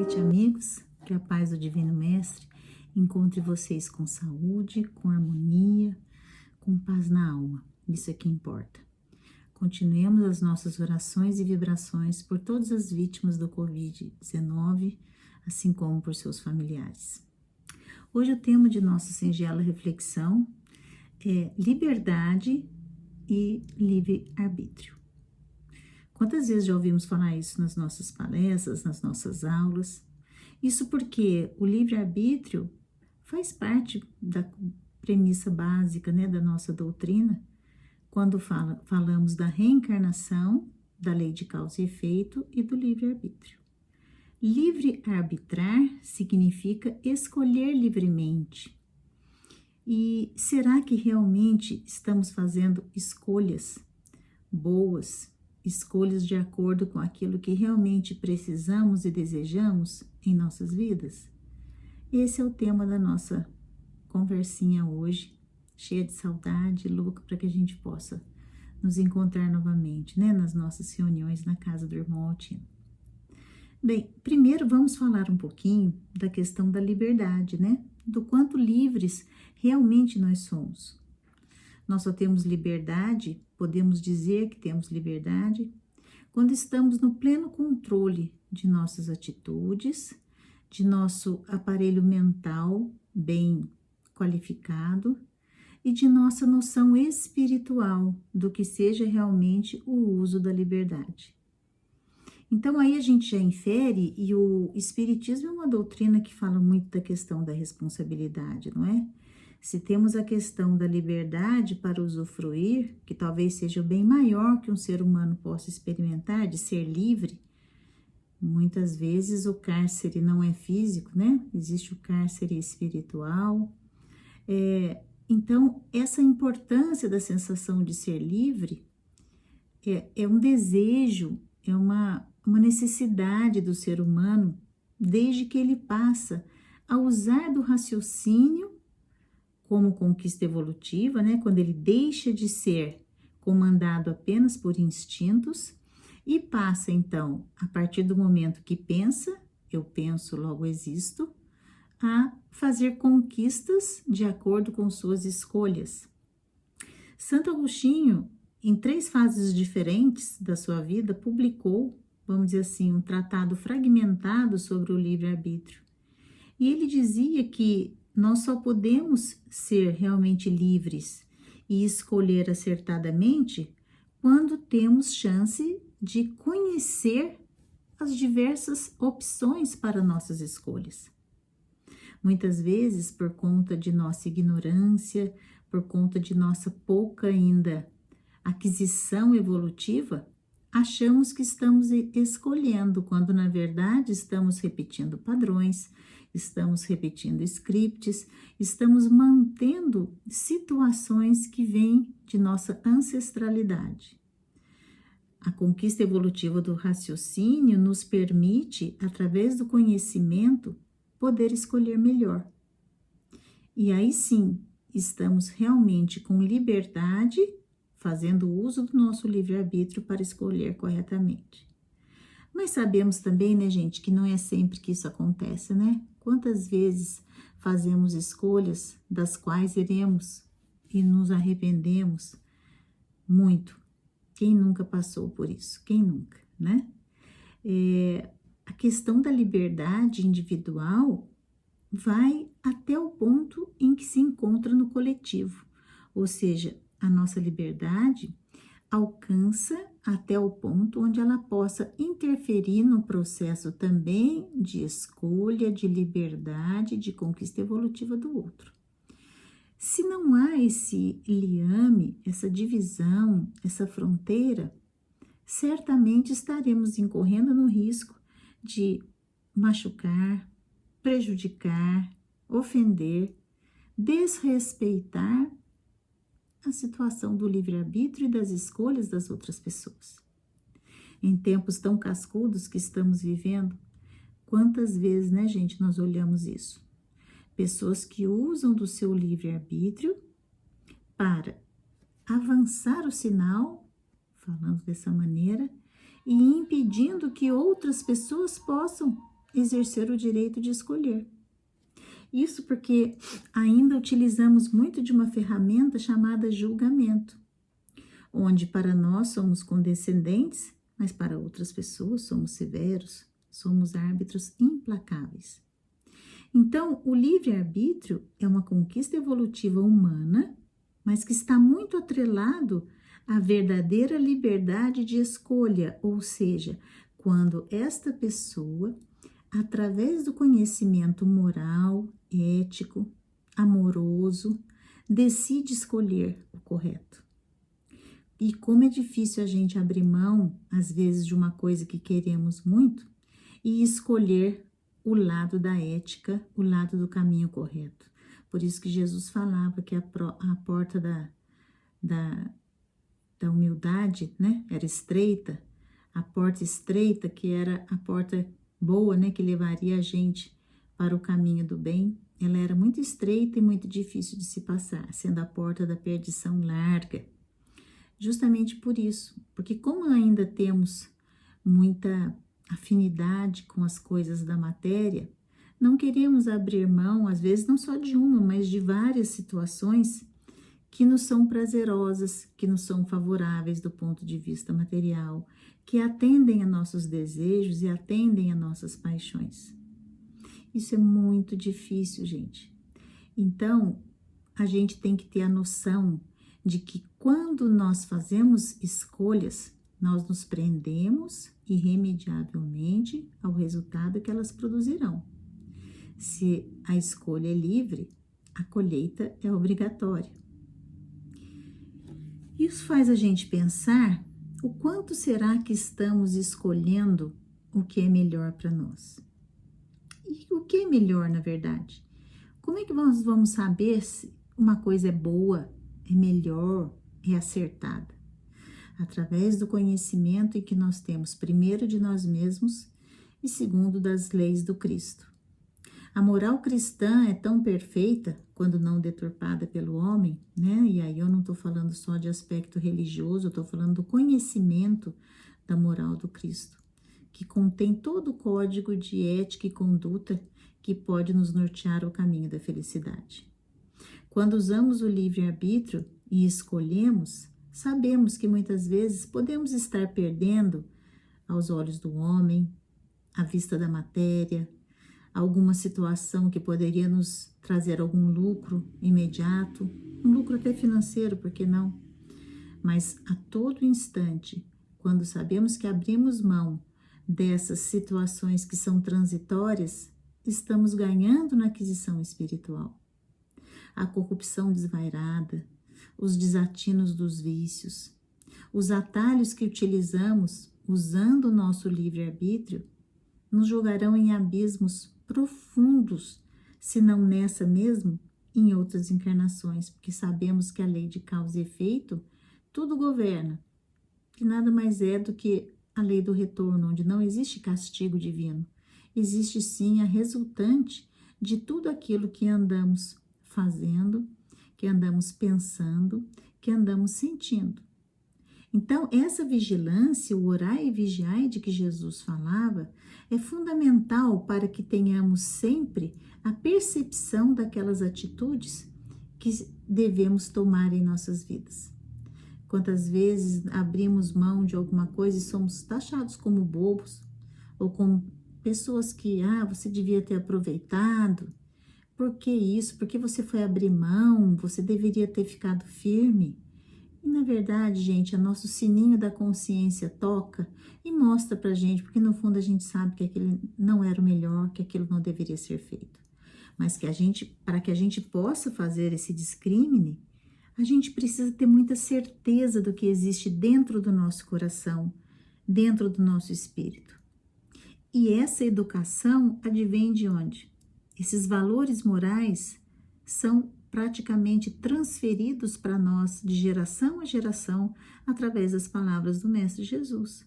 noite, amigos. Que a paz do Divino Mestre encontre vocês com saúde, com harmonia, com paz na alma. Isso é que importa. Continuemos as nossas orações e vibrações por todas as vítimas do Covid-19, assim como por seus familiares. Hoje o tema de nossa singela reflexão é liberdade e livre-arbítrio. Quantas vezes já ouvimos falar isso nas nossas palestras, nas nossas aulas? Isso porque o livre-arbítrio faz parte da premissa básica, da nossa doutrina, quando falamos da reencarnação, da lei de causa e efeito e do livre-arbítrio. Livre-arbitrar significa escolher livremente. E será que realmente estamos fazendo escolhas boas, escolhas de acordo com aquilo que realmente precisamos e desejamos em nossas vidas? Esse é o tema da nossa conversinha hoje, cheia de saudade, louca para que a gente possa nos encontrar novamente, nas nossas reuniões na casa do irmão Altino. Bem, primeiro vamos falar um pouquinho da questão da liberdade, do quanto livres realmente nós somos. Nós só temos liberdade, podemos dizer que temos liberdade, quando estamos no pleno controle de nossas atitudes, de nosso aparelho mental bem qualificado e de nossa noção espiritual do que seja realmente o uso da liberdade. Então aí a gente já infere, e o Espiritismo é uma doutrina que fala muito da questão da responsabilidade, não é? Se temos a questão da liberdade para usufruir, que talvez seja o bem maior que um ser humano possa experimentar, de ser livre, muitas vezes o cárcere não é físico, Existe o cárcere espiritual. Então, essa importância da sensação de ser livre é um desejo, é uma necessidade do ser humano, desde que ele passa a usar do raciocínio como conquista evolutiva, quando ele deixa de ser comandado apenas por instintos e passa, então, a partir do momento que pensa, eu penso, logo existo, a fazer conquistas de acordo com suas escolhas. Santo Agostinho, em 3 fases diferentes da sua vida, publicou, vamos dizer assim, um tratado fragmentado sobre o livre-arbítrio. E ele dizia que nós só podemos ser realmente livres e escolher acertadamente quando temos chance de conhecer as diversas opções para nossas escolhas. Muitas vezes, por conta de nossa ignorância, por conta de nossa pouca ainda aquisição evolutiva, achamos que estamos escolhendo, quando na verdade estamos repetindo padrões, estamos repetindo scripts, estamos mantendo situações que vêm de nossa ancestralidade. A conquista evolutiva do raciocínio nos permite, através do conhecimento, poder escolher melhor. E aí sim, estamos realmente com liberdade, fazendo uso do nosso livre-arbítrio para escolher corretamente. Mas sabemos também, gente, que não é sempre que isso acontece, Quantas vezes fazemos escolhas das quais iremos e nos arrependemos muito? Quem nunca passou por isso? Quem nunca, A questão da liberdade individual vai até o ponto em que se encontra no coletivo, ou seja, a nossa liberdade alcança até o ponto onde ela possa interferir no processo também de escolha, de liberdade, de conquista evolutiva do outro. Se não há esse liame, essa divisão, essa fronteira, certamente estaremos incorrendo no risco de machucar, prejudicar, ofender, desrespeitar a situação do livre-arbítrio e das escolhas das outras pessoas. Em tempos tão cascudos que estamos vivendo, quantas vezes, gente, nós olhamos isso? Pessoas que usam do seu livre-arbítrio para avançar o sinal, falando dessa maneira, e impedindo que outras pessoas possam exercer o direito de escolher. Isso porque ainda utilizamos muito de uma ferramenta chamada julgamento, onde para nós somos condescendentes, mas para outras pessoas somos severos, somos árbitros implacáveis. Então, o livre-arbítrio é uma conquista evolutiva humana, mas que está muito atrelado à verdadeira liberdade de escolha, ou seja, quando esta pessoa, através do conhecimento moral, ético, amoroso, decide escolher o correto. E como é difícil a gente abrir mão, às vezes, de uma coisa que queremos muito e escolher o lado da ética, o lado do caminho correto. Por isso que Jesus falava que a porta da humildade, né, era estreita, a porta estreita que era a porta boa, né, que levaria a gente para o caminho do bem, ela era muito estreita e muito difícil de se passar, sendo a porta da perdição larga. Justamente por isso, porque como ainda temos muita afinidade com as coisas da matéria, não queremos abrir mão, às vezes não só de uma, mas de várias situações que nos são prazerosas, que nos são favoráveis do ponto de vista material, que atendem a nossos desejos e atendem a nossas paixões. Isso é muito difícil, gente. Então, a gente tem que ter a noção de que quando nós fazemos escolhas, nós nos prendemos irremediavelmente ao resultado que elas produzirão. Se a escolha é livre, a colheita é obrigatória. Isso faz a gente pensar o quanto será que estamos escolhendo o que é melhor para nós. E o que é melhor, na verdade? Como é que nós vamos saber se uma coisa é boa, é melhor, é acertada? Através do conhecimento em que nós temos, primeiro, de nós mesmos e segundo, das leis do Cristo. A moral cristã é tão perfeita, quando não deturpada pelo homem, né? E aí eu não estou falando só de aspecto religioso, eu estou falando do conhecimento da moral do Cristo, que contém todo o código de ética e conduta que pode nos nortear o caminho da felicidade. Quando usamos o livre-arbítrio e escolhemos, sabemos que muitas vezes podemos estar perdendo, aos olhos do homem, à vista da matéria, alguma situação que poderia nos trazer algum lucro imediato, um lucro até financeiro, por que não? Mas a todo instante, quando sabemos que abrimos mão dessas situações que são transitórias, estamos ganhando na aquisição espiritual. A corrupção desvairada, os desatinos dos vícios, os atalhos que utilizamos usando o nosso livre-arbítrio, nos jogarão em abismos profundos, se não nessa mesmo, em outras encarnações, porque sabemos que a lei de causa e efeito tudo governa, que nada mais é do que a lei do retorno, onde não existe castigo divino, existe sim a resultante de tudo aquilo que andamos fazendo, que andamos pensando, que andamos sentindo. Então, essa vigilância, o orai e vigiai de que Jesus falava, é fundamental para que tenhamos sempre a percepção daquelas atitudes que devemos tomar em nossas vidas. Quantas vezes abrimos mão de alguma coisa e somos taxados como bobos, ou como pessoas que, você devia ter aproveitado, por que isso? Por que você foi abrir mão? Você deveria ter ficado firme. E na verdade, gente, o nosso sininho da consciência toca e mostra pra gente, porque no fundo a gente sabe que aquilo não era o melhor, que aquilo não deveria ser feito. Mas que para que a gente possa fazer esse discrimine, a gente precisa ter muita certeza do que existe dentro do nosso coração, dentro do nosso espírito. E essa educação advém de onde? Esses valores morais são praticamente transferidos para nós de geração a geração através das palavras do Mestre Jesus.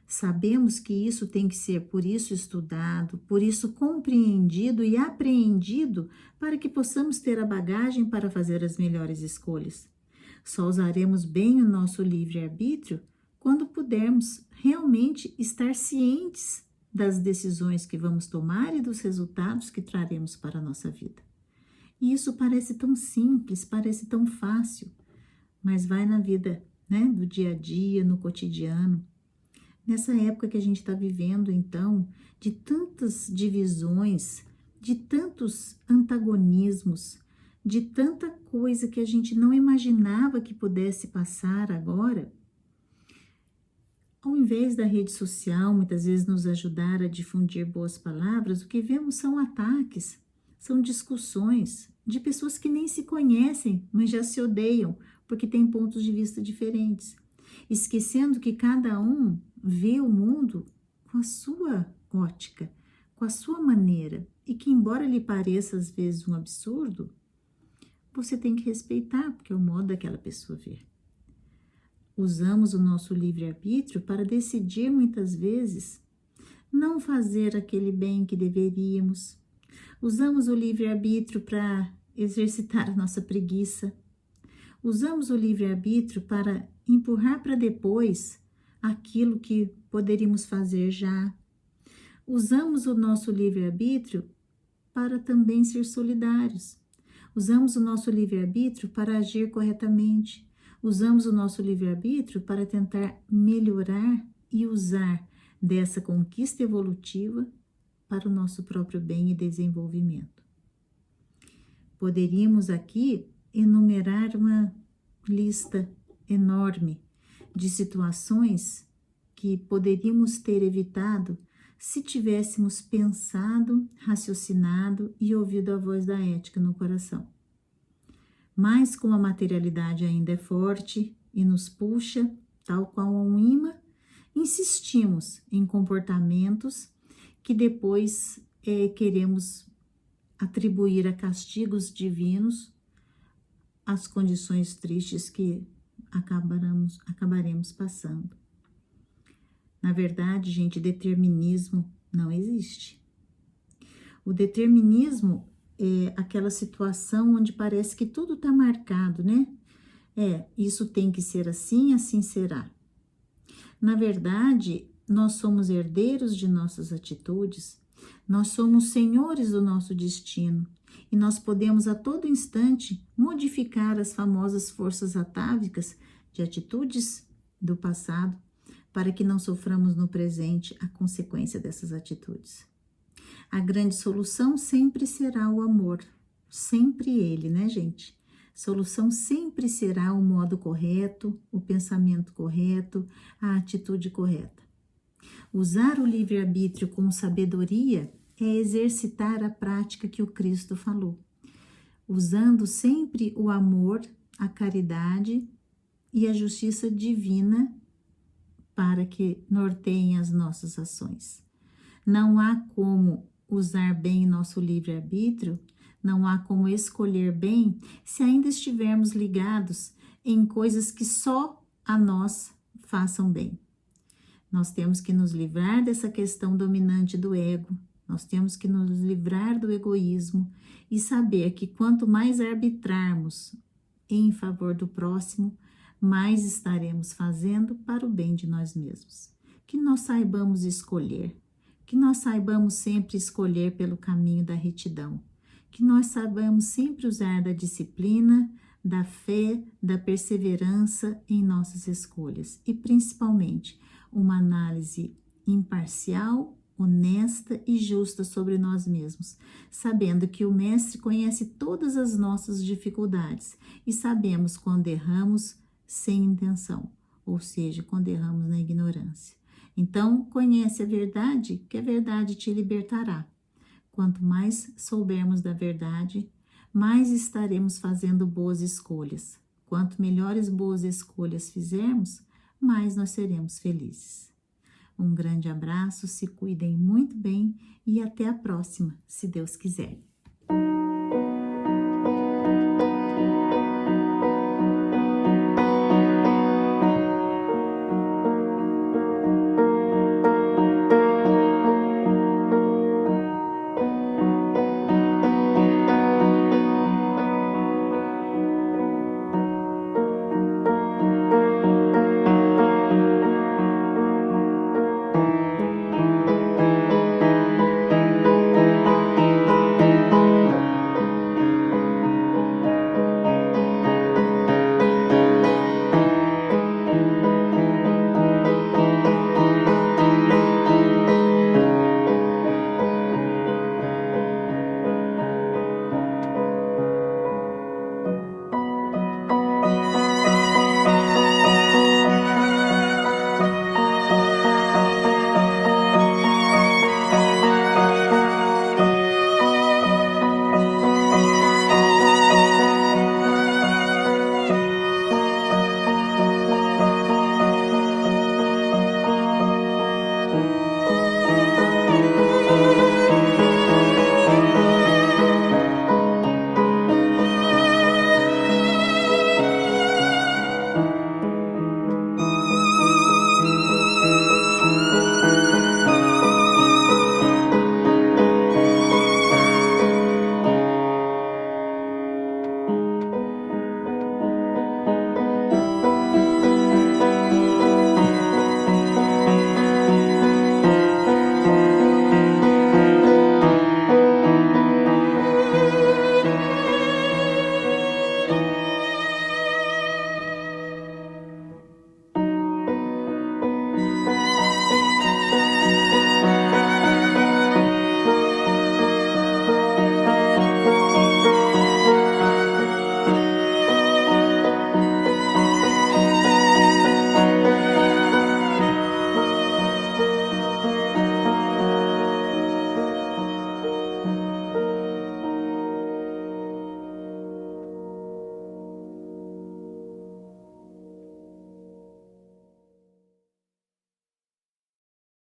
Sabemos que isso tem que ser por isso estudado, por isso compreendido e apreendido para que possamos ter a bagagem para fazer as melhores escolhas. Só usaremos bem o nosso livre-arbítrio quando pudermos realmente estar cientes das decisões que vamos tomar e dos resultados que traremos para a nossa vida. E isso parece tão simples, parece tão fácil, mas vai na vida, né, do dia a dia, no cotidiano. Nessa época que a gente está vivendo, então, de tantas divisões, de tantos antagonismos, de tanta coisa que a gente não imaginava que pudesse passar agora, ao invés da rede social muitas vezes nos ajudar a difundir boas palavras, o que vemos são ataques, são discussões de pessoas que nem se conhecem, mas já se odeiam, porque têm pontos de vista diferentes, esquecendo que cada um vê o mundo com a sua ótica, com a sua maneira, e que embora lhe pareça às vezes um absurdo, você tem que respeitar, porque é o modo daquela pessoa ver. Usamos o nosso livre-arbítrio para decidir muitas vezes não fazer aquele bem que deveríamos. Usamos o livre-arbítrio para exercitar a nossa preguiça. Usamos o livre-arbítrio para empurrar para depois aquilo que poderíamos fazer já. Usamos o nosso livre-arbítrio para também ser solidários. Usamos o nosso livre-arbítrio para agir corretamente. Usamos o nosso livre-arbítrio para tentar melhorar e usar dessa conquista evolutiva para o nosso próprio bem e desenvolvimento. Poderíamos aqui enumerar uma lista enorme de situações que poderíamos ter evitado se tivéssemos pensado, raciocinado e ouvido a voz da ética no coração. Mas como a materialidade ainda é forte e nos puxa, tal qual um imã, insistimos em comportamentos que depois queremos atribuir a castigos divinos as condições tristes que acabaremos passando. Na verdade, gente, determinismo não existe. O determinismo é aquela situação onde parece que tudo está marcado, né? Isso tem que ser assim, assim será. Na verdade, nós somos herdeiros de nossas atitudes, nós somos senhores do nosso destino e nós podemos a todo instante modificar as famosas forças atávicas de atitudes do passado para que não soframos no presente a consequência dessas atitudes. A grande solução sempre será o amor, sempre ele, né, gente? Solução sempre será o modo correto, o pensamento correto, a atitude correta. Usar o livre-arbítrio com sabedoria é exercitar a prática que o Cristo falou, usando sempre o amor, a caridade e a justiça divina para que norteiem as nossas ações. Não há como usar bem nosso livre-arbítrio, não há como escolher bem se ainda estivermos ligados em coisas que só a nós façam bem. Nós temos que nos livrar dessa questão dominante do ego, nós temos que nos livrar do egoísmo e saber que quanto mais arbitrarmos em favor do próximo, mais estaremos fazendo para o bem de nós mesmos. Que nós saibamos escolher, que nós saibamos sempre escolher pelo caminho da retidão, que nós saibamos sempre usar da disciplina, da fé, da perseverança em nossas escolhas e principalmente uma análise imparcial, honesta e justa sobre nós mesmos, sabendo que o Mestre conhece todas as nossas dificuldades e sabemos quando erramos sem intenção, ou seja, quando erramos na ignorância. Então, conhece a verdade, que a verdade te libertará. Quanto mais soubermos da verdade, mais estaremos fazendo boas escolhas. Quanto melhores boas escolhas fizermos, mais nós seremos felizes. Um grande abraço, se cuidem muito bem e até a próxima, se Deus quiser.